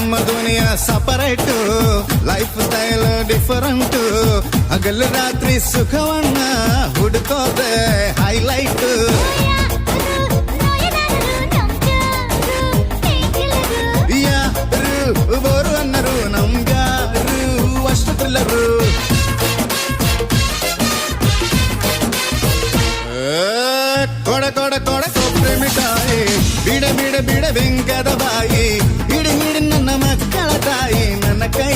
ನಮ್ಮ ದುನಿಯಾ separate, life style different. ಹಗಲು ರಾತ್ರಿ ಸುಖವನ್ನ ಹುಡುಕೋದೆ ಹೈಲೈಟ್. ಯಾರು ಬೋರು ಅನ್ನರು ನಮ್ಗ್ಯಾರು ಅಷ್ಟು ಥ್ರಿಲ್ಲರು. ಕೊಡ ಕೊಡ ಕೊಡ ಕೊಬ್ಬರಿ ಮಿಠಾಯಿ, ಬಿಡ ಬಿಡ ಬಿಡ ಬೆಂಕದ ಬಾಯಿ, ಹಿಡಿ ಹಿಡಿ ನನ್ನ ಮಕ್ಕಳ ತಾಯಿ ನನ್ನ ಕೈ.